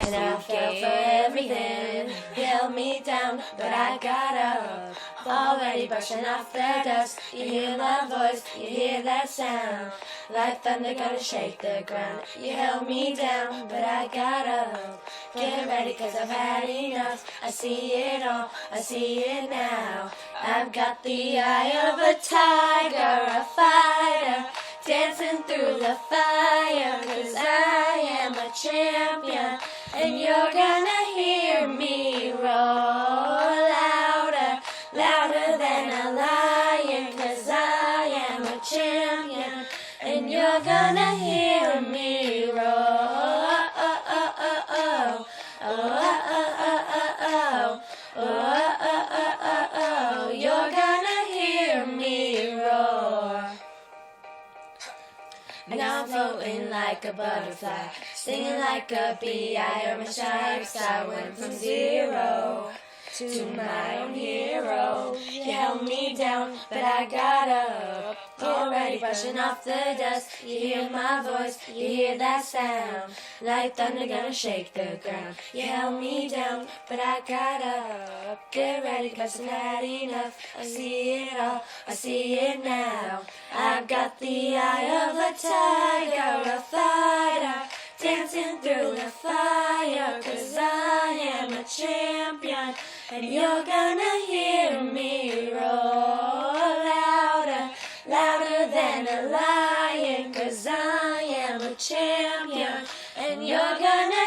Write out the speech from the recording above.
And I fell for everything. You held me down, but I got up. Already brushing off the dust. You hear my voice, you hear that sound. Like thunder gonna shake the ground. You held me down, but I got up. Get ready, cause I've had enough. I see it all, I see it now. I've got the eye of a tiger, a fighter, dancing through the fire. Cause I am a champion, and you're gonna hear me roar louder, louder than a lion. Cause I am a champion, and you're gonna hear me roar. You're gonna hear me roar. Now I'm floating like a butterfly, singing like a bee. I earned my stripes. I went from zero to my own hero. You held me down, but I got up. Already brushing off the dust. You hear my voice, you hear that sound. Like thunder gonna shake the ground. You held me down, but I got up. Get ready, cause I've had enough. I see it all, I see it now. I've got the eye of a tiger, a fighter, dancing through the fire. Cause I am a champion, and you're gonna hear me roar louder, louder than a lion. Cause I am a champion, and you're gonna